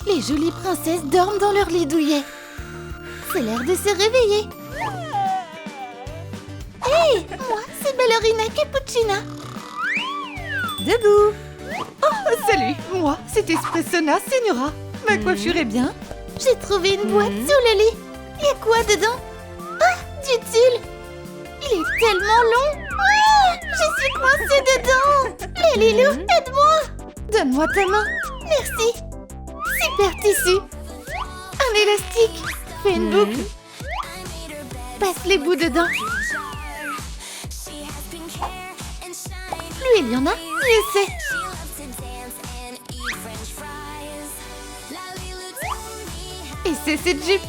Les jolies princesses dorment dans leur lit douillet. C'est l'heure de se réveiller. Hé, moi, c'est Ballerina Cappuccina. Debout. Oh, salut, moi, c'est Espressona Signora. Ma coiffure est bien. J'ai trouvé une boîte sous le lit. Y a quoi dedans? Ah, du tulle. Il est tellement long. Ah, je suis coincée dedans. Lalilou, aide-moi. Donne-moi ta main. Merci. Super tissu. Un élastique. Fais une boucle. Passe les bouts dedans. Plus il y en a, mieux c'est. Et c'est cette jupe.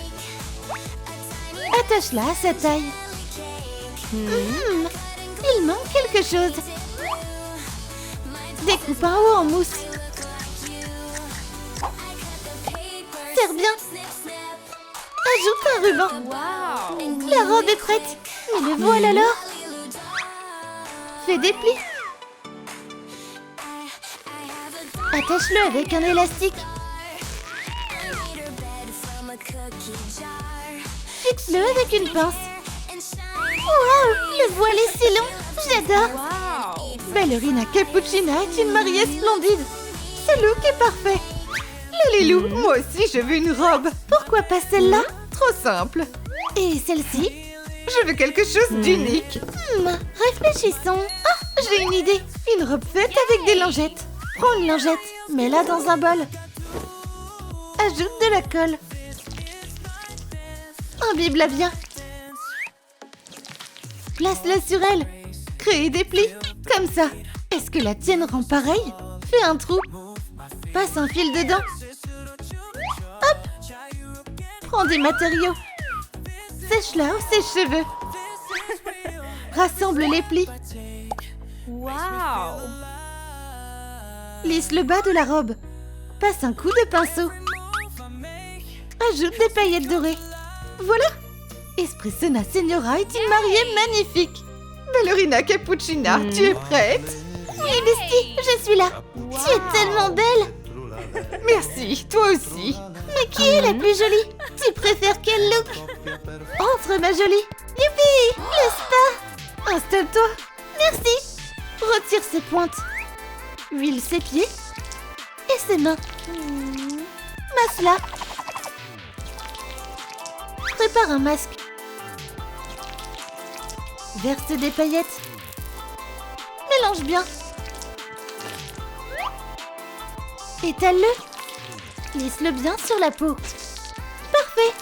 Attache-la à sa taille. Il manque quelque chose. Découpe un haut en mousse. Serre bien. Ajoute un ruban. La robe est prête. Mais le voile alors? Fais des plis. Attache-le avec un élastique. Fixe-le avec une pince. Waouh, le voile est si long. J'adore. Ballerina Cappuccina est une mariée splendide. Ce look est parfait. Lalilou, moi aussi je veux une robe. Pourquoi pas celle-là? Trop simple. Et celle-ci? Je veux quelque chose d'unique. Réfléchissons. Ah, j'ai une idée. Une robe faite avec des lingettes. Prends une lingette, mets-la dans un bol. Ajoute de la colle. Imbibe-la bien. Place-la sur elle. Crée des plis, comme ça. Est-ce que la tienne rend pareil? Fais un trou. Passe un fil dedans. Hop. Prends des matériaux. Sèche-la au sèche-cheveux. Rassemble les plis. Wow! Lisse le bas de la robe. Passe un coup de pinceau. Ajoute des paillettes dorées. Voilà. Espressona Signora est une mariée magnifique. Ballerina Cappuccina, tu es prête? Oui, Bestie, je suis là. Tu es tellement belle. Merci, toi aussi. Mais qui est la plus jolie? Tu préfères quel look? Entre, ma jolie. Youpi, le spa. Installe-toi. Merci. Retire ses pointes. Huile ses pieds et ses mains. Masse-la. Prépare un masque. Verse des paillettes. Mélange bien. Étale-le. Lisse-le bien sur la peau. Parfait.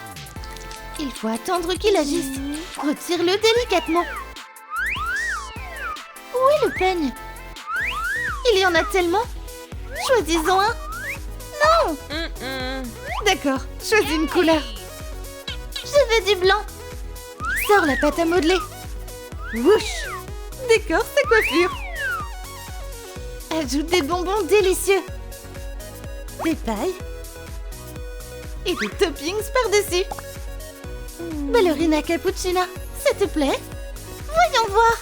Il faut attendre qu'il agisse. Retire-le délicatement. Où est le peigne? Il y en a tellement. Choisis-en un. Non. D'accord, choisis une couleur. Je veux du blanc. Sors la pâte à modeler. Wouch! Décore sa coiffure. Ajoute des bonbons délicieux. Des pailles. Et des toppings par-dessus. Ballerina Cappuccina, ça te plaît? Voyons voir.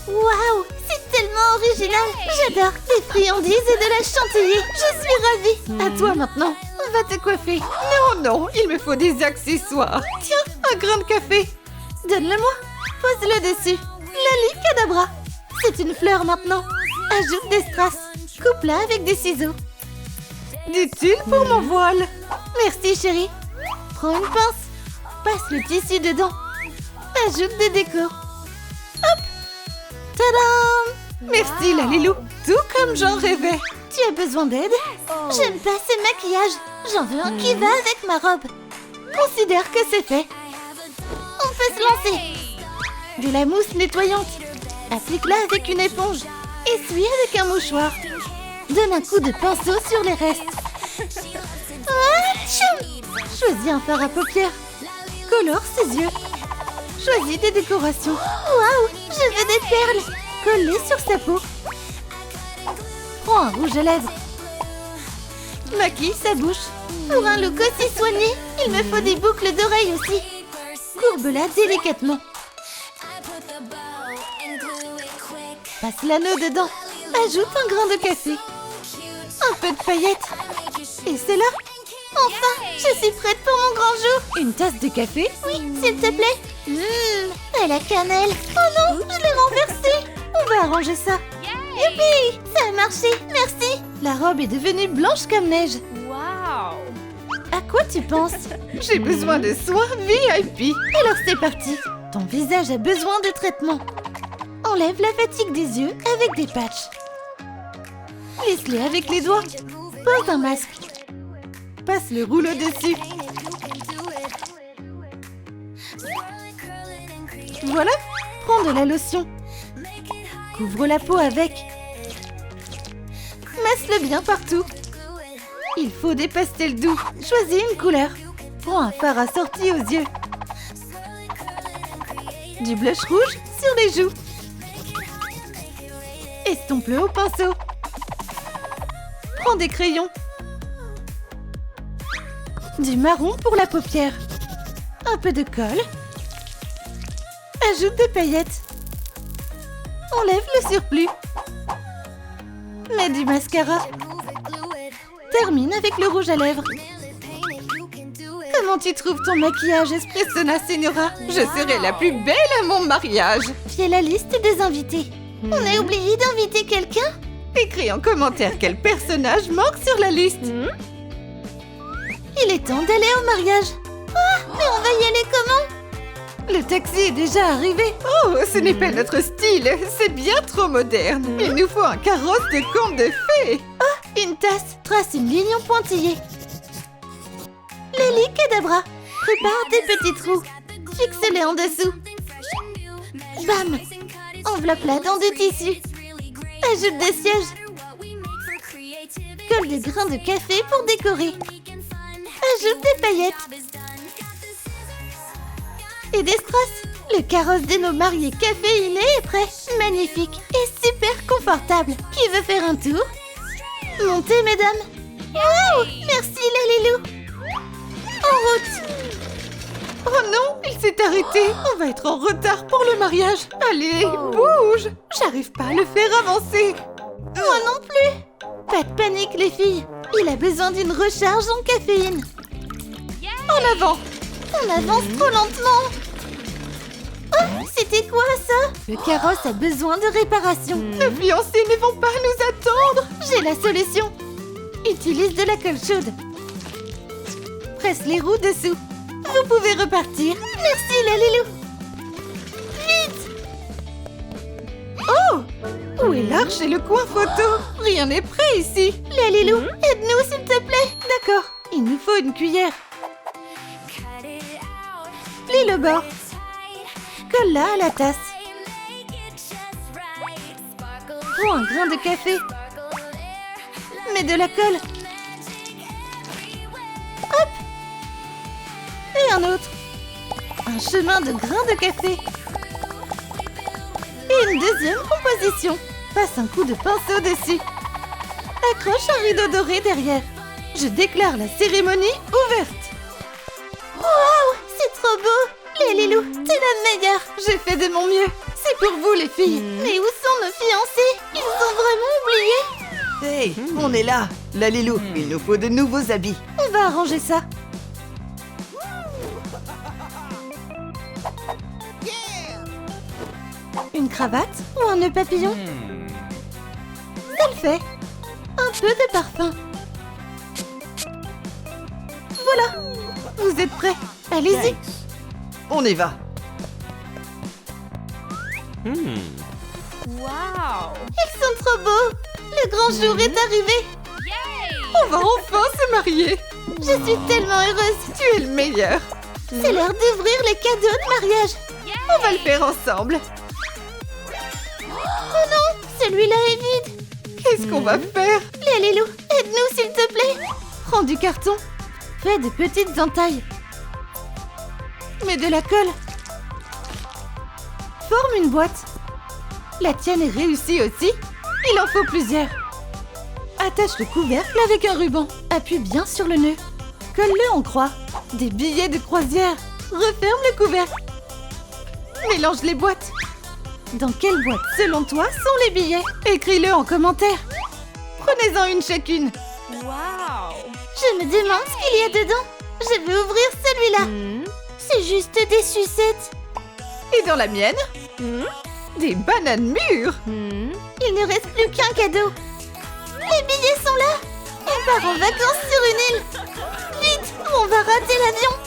Waouh, c'est tellement original. J'adore des friandises et de la chantilly. Je suis ravie. À toi maintenant. Va te coiffer. Non, non, il me faut des accessoires. Tiens, un grain de café. Donne-le-moi. Pose-le dessus. Lali Cadabra. C'est une fleur maintenant. Ajoute des strass. Coupe-la avec des ciseaux. Du tulle pour mon voile. Merci chérie. Prends une pince. Passe le tissu dedans. Ajoute des décors. Hop. Tadam. Merci Lalilou, tout comme j'en rêvais. Tu as besoin d'aide? J'aime pas ce maquillage. J'en veux un qui va avec ma robe. Considère que c'est fait. On peut se lancer. De la mousse nettoyante. Applique-la avec une éponge. Essuie avec un mouchoir. Donne un coup de pinceau sur les restes. Atchoum. Choisis un fard à paupières. Colore ses yeux. Choisis des décorations. Waouh, je veux des perles. Colle-les sur sa peau. Prends un rouge à lèvres. Maquille sa bouche. Pour un look aussi soigné, il me faut des boucles d'oreilles aussi. Courbe-la délicatement. Passe l'anneau dedans. Ajoute un grain de café. Un peu de paillettes. Et c'est là. Enfin, je suis prête pour mon grand jour. Une tasse de café? Oui, s'il te plaît. Et la cannelle. Oh non, je l'ai renversée. On va arranger ça. Youpi, ça a marché, merci. La robe est devenue blanche comme neige. Wow! À quoi tu penses? J'ai besoin de soins VIP. Alors c'est parti. Ton visage a besoin de traitement. Enlève la fatigue des yeux avec des patchs. Lisse-les avec les doigts. Pose un masque. Passe le rouleau dessus. Voilà, prends de la lotion. Couvre la peau avec. Masse-le bien partout. Il faut des pastels doux. Choisis une couleur. Prends un fard assorti aux yeux. Du blush rouge sur les joues. Estompe-le au pinceau. Prends des crayons. Du marron pour la paupière. Un peu de colle. Ajoute des paillettes. Enlève le surplus. Mets du mascara. Termine avec le rouge à lèvres. Comment tu trouves ton maquillage, Espressona Signora? Je serai la plus belle à mon mariage. Fais la liste des invités. On a oublié d'inviter quelqu'un? Écris en commentaire quel personnage manque sur la liste. Il est temps d'aller au mariage. Ah, mais on va y aller comment? Le taxi est déjà arrivé. Oh, ce n'est pas notre style. C'est bien trop moderne. Il nous faut un carrosse de conte de fées. Ah, une tasse. Trace une ligne en pointillé. Lily Cadabra. Prépare des petits trous. Fixe-les en dessous. Bam. Enveloppe-la dans du tissu. Ajoute des sièges. Colle des grains de café pour décorer. Ajoute des paillettes. Et des strass. Le carrosse de nos mariés caféinés est prêt. Magnifique et super confortable. Qui veut faire un tour? Montez, mesdames. Wow, merci, Lalilou. En route. Oh non, il s'est arrêté. On va être en retard pour le mariage. Allez, bouge. J'arrive pas à le faire avancer. Moi non plus. Pas de panique, les filles. Il a besoin d'une recharge en caféine. En avant. On avance trop lentement. Oh, c'était quoi ça? Le carrosse a besoin de réparation. Nos fiancés ne vont pas nous attendre. J'ai la solution. Utilise de la colle chaude. Presse les roues dessous. Vous pouvez repartir. Merci, Lalilou. Vite. Oh! Où est l'arche et le coin photo? Rien n'est prêt ici. Lalilou, aide-nous s'il te plaît. D'accord, il nous faut une cuillère. Plie le bord. Colle-la à la tasse. Prends un grain de café. Mets de la colle. Hop! Et un autre. Un chemin de grains de café. Et une deuxième composition. Passe un coup de pinceau dessus. Accroche un rideau doré derrière. Je déclare la cérémonie ouverte. Waouh, c'est trop beau. Lalilou, t'es la meilleure. J'ai fait de mon mieux. C'est pour vous, les filles. Mais où sont nos fiancés? Ils ont vraiment oublié. Hey, on est là. Lalilou, il nous faut de nouveaux habits. On va arranger ça. Une cravate ou un nœud papillon? Ça le fait. Un peu de parfum. Voilà. Vous êtes prêts? Allez-y. On y va. Wow! Ils sont trop beaux. Le grand jour est arrivé. On va enfin se marier. Je suis tellement heureuse. Tu es le meilleur. C'est l'heure d'ouvrir les cadeaux de mariage. On va le faire ensemble. Oh non, celui-là est vide. Qu'est-ce qu'on va faire? Lalilou, aide-nous s'il te plaît. Prends du carton. Fais des petites entailles. Mets de la colle. Forme une boîte. La tienne est réussie aussi. Il en faut plusieurs. Attache le couvercle avec un ruban. Appuie bien sur le nœud. Colle-le en croix. Des billets de croisière. Referme le couvercle. Mélange les boîtes. Dans quelle boîte, selon toi, sont les billets? Écris-le en commentaire. Prenez-en une chacune. Wow! Je me demande ce qu'il y a dedans. Je vais ouvrir celui-là. C'est juste des sucettes. Et dans la mienne, des bananes mûres. Il ne reste plus qu'un cadeau. Les billets sont là. On part en vacances sur une île. Vite, ou on va rater l'avion.